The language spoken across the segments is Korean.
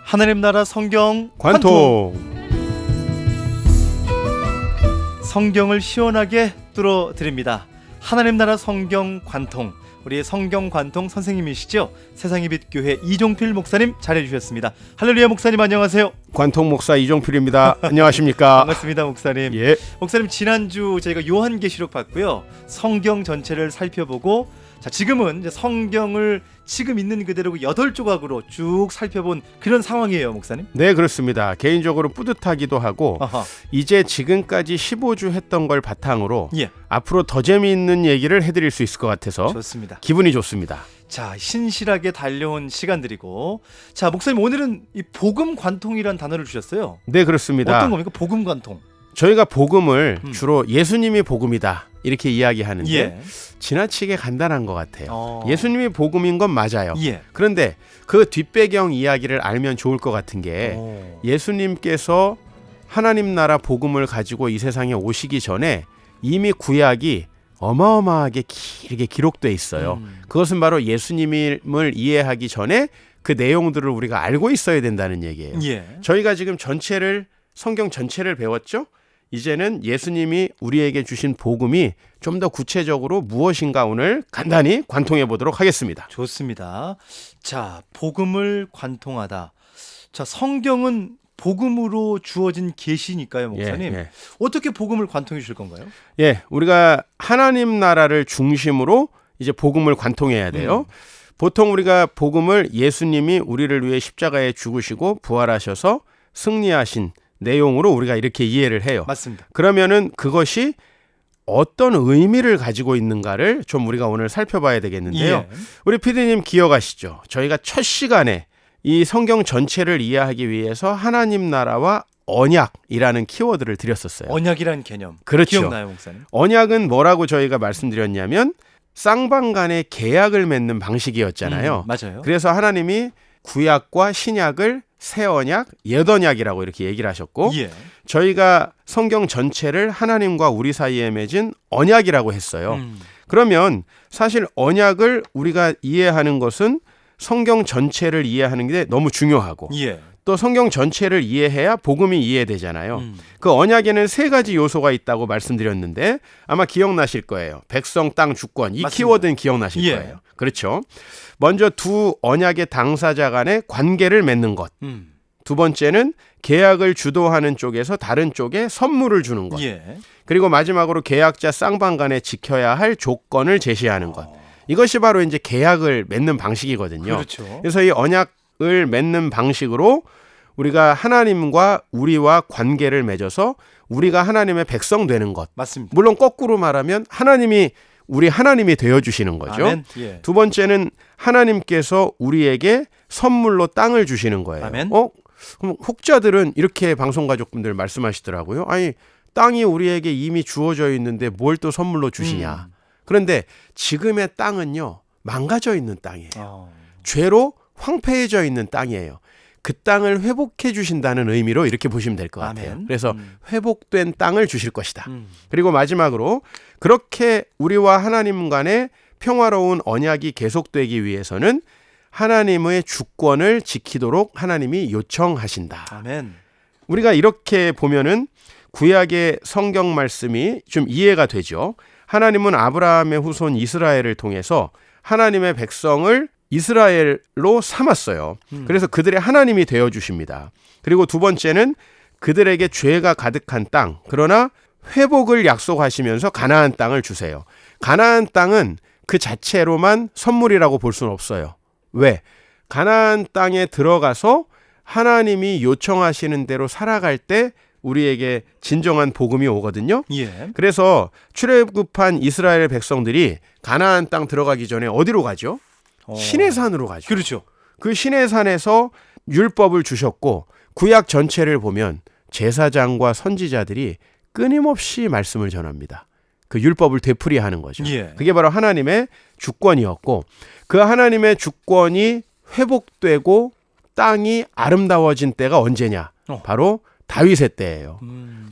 하나님 나라 성경 관통. 성경을 시원하게 뚫어드립니다. 하나님 나라 성경 관통. 우리 성경 관통 선생님이시죠? 세상의 빛 교회 이종필 목사님 잘해주셨습니다. 할렐루야. 목사님 안녕하세요. 관통 목사 이종필입니다. 안녕하십니까? 반갑습니다 목사님. 예. 목사님 지난주 저희가 요한계시록 봤고요. 성경 전체를 살펴보고 자 지금은 이제 성경을 지금 있는 그대로 8조각으로 쭉 살펴본 그런 상황이에요 목사님. 네, 그렇습니다. 개인적으로 뿌듯하기도 하고 아하. 이제 지금까지 15주 했던 걸 바탕으로 예. 앞으로 더 재미있는 얘기를 해드릴 수 있을 것 같아서 좋습니다. 기분이 좋습니다. 자 신실하게 달려온 시간들이고 자 목사님 오늘은 이 복음 관통이란 단어를 주셨어요. 네, 그렇습니다. 어떤 겁니까? 복음 관통. 저희가 복음을 주로 예수님이 복음이다 이렇게 이야기하는데 예. 지나치게 간단한 것 같아요. 어. 예수님이 복음인 건 맞아요. 예. 그런데 그 뒷배경 이야기를 알면 좋을 것 같은 게 오. 예수님께서 하나님 나라 복음을 가지고 이 세상에 오시기 전에 이미 구약이 어마어마하게 길게 기록돼 있어요. 그것은 바로 예수님을 이해하기 전에 그 내용들을 우리가 알고 있어야 된다는 얘기예요. 예. 저희가 지금 성경 전체를 배웠죠? 이제는 예수님이 우리에게 주신 복음이 좀 더 구체적으로 무엇인가 오늘 간단히 관통해 보도록 하겠습니다. 좋습니다. 자 복음을 관통하다. 자 성경은 복음으로 주어진 계시니까요 목사님. 예. 어떻게 복음을 관통해 주실 건가요? 예, 우리가 하나님 나라를 중심으로 이제 복음을 관통해야 돼요. 보통 우리가 복음을 예수님이 우리를 위해 십자가에 죽으시고 부활하셔서 승리하신 내용으로 우리가 이렇게 이해를 해요. 맞습니다. 그러면은 그것이 어떤 의미를 가지고 있는가를 좀 우리가 오늘 살펴봐야 되겠는데요. 예. 우리 PD님 기억하시죠? 저희가 첫 시간에 이 성경 전체를 이해하기 위해서 하나님 나라와 언약이라는 키워드를 드렸었어요. 언약이라는 개념. 그렇죠. 기억나요 목사님? 언약은 뭐라고 저희가 말씀드렸냐면 쌍방 간의 계약을 맺는 방식이었잖아요. 맞아요. 그래서 하나님이 구약과 신약을 새 언약, 옛 언약이라고 이렇게 얘기를 하셨고 예. 저희가 성경 전체를 하나님과 우리 사이에 맺은 언약이라고 했어요. 그러면 사실 언약을 우리가 이해하는 것은 성경 전체를 이해하는 게 너무 중요하고 예. 또 성경 전체를 이해해야 복음이 이해되잖아요. 그 언약에는 3가지 요소가 있다고 말씀드렸는데 아마 기억나실 거예요. 백성, 땅, 주권. 이 맞습니다. 키워드는 기억나실 예. 거예요. 그렇죠. 먼저 두 언약의 당사자 간의 관계를 맺는 것. 두 번째는 계약을 주도하는 쪽에서 다른 쪽에 선물을 주는 것. 예. 그리고 마지막으로 계약자 쌍방 간에 지켜야 할 조건을 제시하는 것. 이것이 바로 이제 계약을 맺는 방식이거든요. 그렇죠. 그래서 이 언약을 맺는 방식으로 우리가 하나님과 우리와 관계를 맺어서 우리가 하나님의 백성 되는 것. 맞습니다. 물론 거꾸로 말하면 우리 하나님이 되어주시는 거죠. 아멘. 예. 두 번째는 하나님께서 우리에게 선물로 땅을 주시는 거예요. 아멘. 그럼 혹자들은 이렇게 방송가족분들 말씀하시더라고요. 아니 땅이 우리에게 이미 주어져 있는데 뭘 또 선물로 주시냐. 그런데 지금의 땅은요 망가져 있는 땅이에요. 죄로 황폐해져 있는 땅이에요. 그 땅을 회복해 주신다는 의미로 이렇게 보시면 될 것 같아요. 아멘. 그래서 회복된 땅을 주실 것이다. 그리고 마지막으로 그렇게 우리와 하나님 간의 평화로운 언약이 계속되기 위해서는 하나님의 주권을 지키도록 하나님이 요청하신다. 아멘. 우리가 이렇게 보면은 구약의 성경 말씀이 좀 이해가 되죠. 하나님은 아브라함의 후손 이스라엘을 통해서 하나님의 백성을 이스라엘로 삼았어요. 그래서 그들의 하나님이 되어주십니다. 그리고 두 번째는 그들에게 죄가 가득한 땅, 그러나 회복을 약속하시면서 가나안 땅을 주세요. 가나안 땅은 그 자체로만 선물이라고 볼 수는 없어요. 왜? 가나안 땅에 들어가서 하나님이 요청하시는 대로 살아갈 때 우리에게 진정한 복음이 오거든요. 예. 그래서 출애굽한 이스라엘 백성들이 가나안 땅 들어가기 전에 어디로 가죠? 시내산으로 가죠. 그렇죠. 그 시내산에서 율법을 주셨고 구약 전체를 보면 제사장과 선지자들이 끊임없이 말씀을 전합니다. 그 율법을 되풀이하는 거죠. 예. 그게 바로 하나님의 주권이었고 그 하나님의 주권이 회복되고 땅이 아름다워진 때가 언제냐? 바로 다윗의 때예요.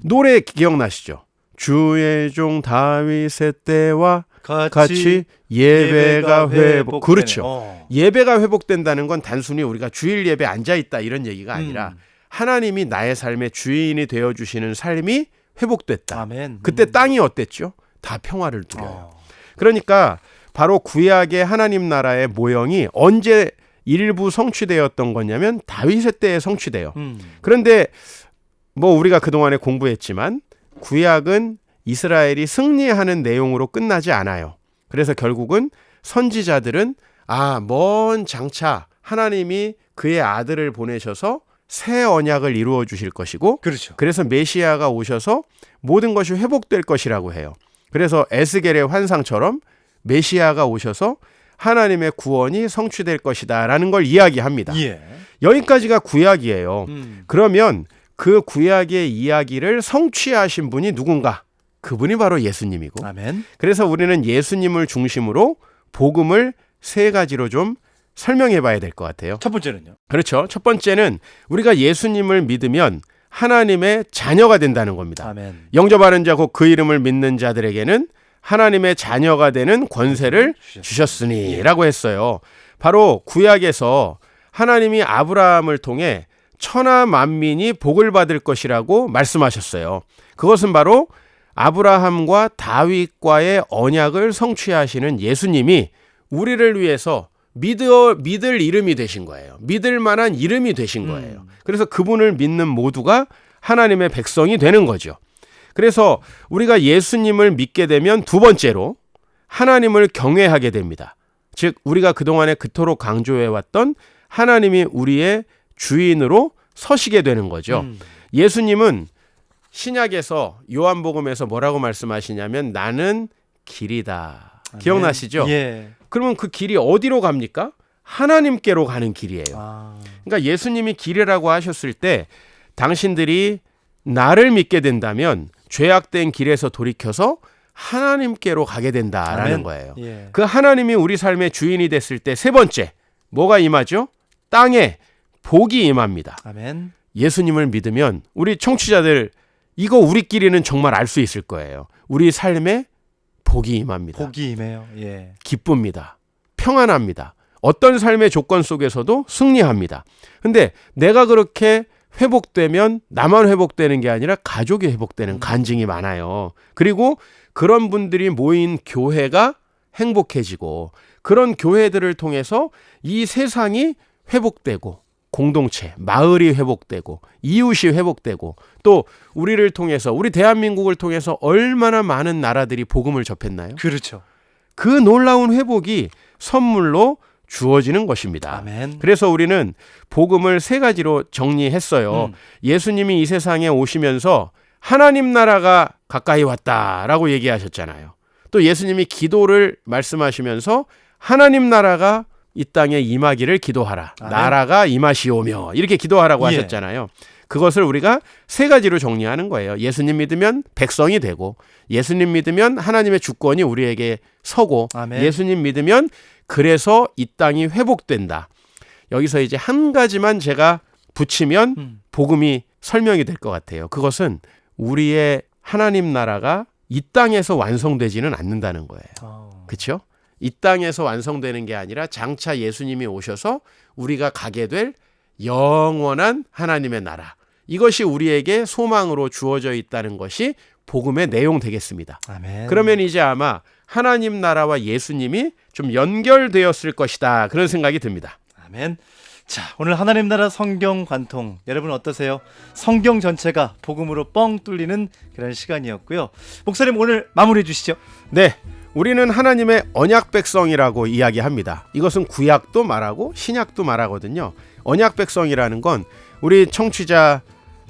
노래 기억나시죠? 주의 종 다윗의 때와 같이 예배가 회복. 그렇죠. 예배가 회복된다는 건 단순히 우리가 주일 예배 앉아있다 이런 얘기가 아니라 하나님이 나의 삶의 주인이 되어주시는 삶이 회복됐다. 아멘. 그때 땅이 어땠죠? 다 평화를 누려요. 그러니까 바로 구약의 하나님 나라의 모형이 언제 일부 성취되었던 거냐면 다윗의 때에 성취돼요. 그런데 뭐 우리가 그동안에 공부했지만 구약은 이스라엘이 승리하는 내용으로 끝나지 않아요. 그래서 결국은 선지자들은 먼 장차 하나님이 그의 아들을 보내셔서 새 언약을 이루어 주실 것이고 그렇죠. 그래서 메시아가 오셔서 모든 것이 회복될 것이라고 해요. 그래서 에스겔의 환상처럼 메시아가 오셔서 하나님의 구원이 성취될 것이다 라는 걸 이야기합니다. 예. 여기까지가 구약이에요. 그러면 그 구약의 이야기를 성취하신 분이 누군가? 그분이 바로 예수님이고 아멘. 그래서 우리는 예수님을 중심으로 복음을 세 가지로 좀 설명해 봐야 될 것 같아요. 첫 번째는요? 그렇죠. 첫 번째는 우리가 예수님을 믿으면 하나님의 자녀가 된다는 겁니다. 아멘. 영접하는 자 곧 그 이름을 믿는 자들에게는 하나님의 자녀가 되는 권세를 주셨으니 라고 했어요. 바로 구약에서 하나님이 아브라함을 통해 천하 만민이 복을 받을 것이라고 말씀하셨어요. 그것은 바로 아브라함과 다윗과의 언약을 성취하시는 예수님이 우리를 위해서 믿을 이름이 되신 거예요. 믿을 만한 이름이 되신 거예요. 그래서 그분을 믿는 모두가 하나님의 백성이 되는 거죠. 그래서 우리가 예수님을 믿게 되면 두 번째로 하나님을 경외하게 됩니다. 즉 우리가 그동안에 그토록 강조해왔던 하나님이 우리의 주인으로 서시게 되는 거죠. 예수님은 신약에서 요한복음에서 뭐라고 말씀하시냐면 나는 길이다. 기억나시죠? 예. 그러면 그 길이 어디로 갑니까? 하나님께로 가는 길이에요. 그러니까 예수님이 길이라고 하셨을 때 당신들이 나를 믿게 된다면 죄악된 길에서 돌이켜서 하나님께로 가게 된다라는 아멘. 거예요. 예. 그 하나님이 우리 삶의 주인이 됐을 때 세 번째 뭐가 임하죠? 땅에 복이 임합니다. 아멘. 예수님을 믿으면 우리 청취자들 이거 우리끼리는 정말 알 수 있을 거예요. 우리 삶에 복이 임합니다. 복이 임해요. 예. 기쁩니다. 평안합니다. 어떤 삶의 조건 속에서도 승리합니다. 근데 내가 그렇게 회복되면 나만 회복되는 게 아니라 가족이 회복되는 간증이 많아요. 그리고 그런 분들이 모인 교회가 행복해지고 그런 교회들을 통해서 이 세상이 회복되고 공동체, 마을이 회복되고 이웃이 회복되고 또 우리를 통해서 우리 대한민국을 통해서 얼마나 많은 나라들이 복음을 접했나요? 그렇죠. 그 놀라운 회복이 선물로 주어지는 것입니다. 아멘. 그래서 우리는 복음을 세 가지로 정리했어요. 예수님이 이 세상에 오시면서 하나님 나라가 가까이 왔다라고 얘기하셨잖아요. 또 예수님이 기도를 말씀하시면서 하나님 나라가 이 땅에 임하기를 기도하라. 아멘. 나라가 임하시오며 이렇게 기도하라고 예. 하셨잖아요. 그것을 우리가 세 가지로 정리하는 거예요. 예수님 믿으면 백성이 되고 예수님 믿으면 하나님의 주권이 우리에게 서고 아멘. 예수님 믿으면 그래서 이 땅이 회복된다. 여기서 이제 한 가지만 제가 붙이면 복음이 설명이 될 것 같아요. 그것은 우리의 하나님 나라가 이 땅에서 완성되지는 않는다는 거예요. 그렇죠? 이 땅에서 완성되는 게 아니라 장차 예수님이 오셔서 우리가 가게 될 영원한 하나님의 나라. 이것이 우리에게 소망으로 주어져 있다는 것이 복음의 내용 되겠습니다. 아멘. 그러면 이제 아마 하나님 나라와 예수님이 좀 연결되었을 것이다. 그런 생각이 듭니다. 아멘. 자, 오늘 하나님 나라 성경 관통 여러분 어떠세요? 성경 전체가 복음으로 뻥 뚫리는 그런 시간이었고요. 목사님 오늘 마무리해 주시죠. 네. 우리는 하나님의 언약 백성이라고 이야기합니다. 이것은 구약도 말하고 신약도 말하거든요. 언약 백성이라는 건 우리 청취자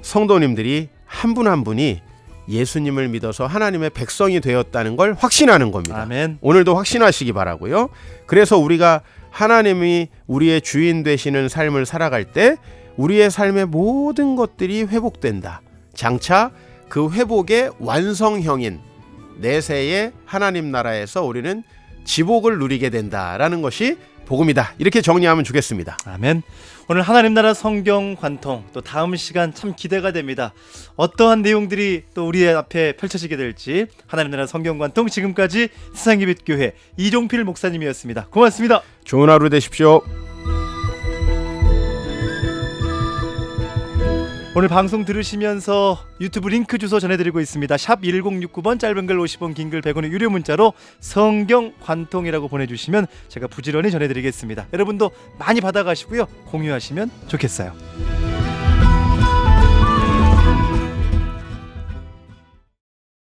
성도님들이 한 분 한 분이 예수님을 믿어서 하나님의 백성이 되었다는 걸 확신하는 겁니다. 아멘. 오늘도 확신하시기 바라고요. 그래서 우리가 하나님이 우리의 주인 되시는 삶을 살아갈 때 우리의 삶의 모든 것들이 회복된다. 장차 그 회복의 완성형인 내세의 하나님 나라에서 우리는 지복을 누리게 된다라는 것이 복음이다. 이렇게 정리하면 좋겠습니다. 아멘. 오늘 하나님 나라 성경 관통 또 다음 시간 참 기대가 됩니다. 어떠한 내용들이 또 우리 앞에 펼쳐지게 될지. 하나님 나라 성경 관통 지금까지 세상의 빛 교회 이종필 목사님이었습니다. 고맙습니다. 좋은 하루 되십시오. 오늘 방송 들으시면서 유튜브 링크 주소 전해드리고 있습니다. 샵 1069번, 짧은 글 50원, 긴 글 100원의 유료 문자로 성경 관통이라고 보내주시면 제가 부지런히 전해드리겠습니다. 여러분도 많이 받아가시고요, 공유하시면 좋겠어요.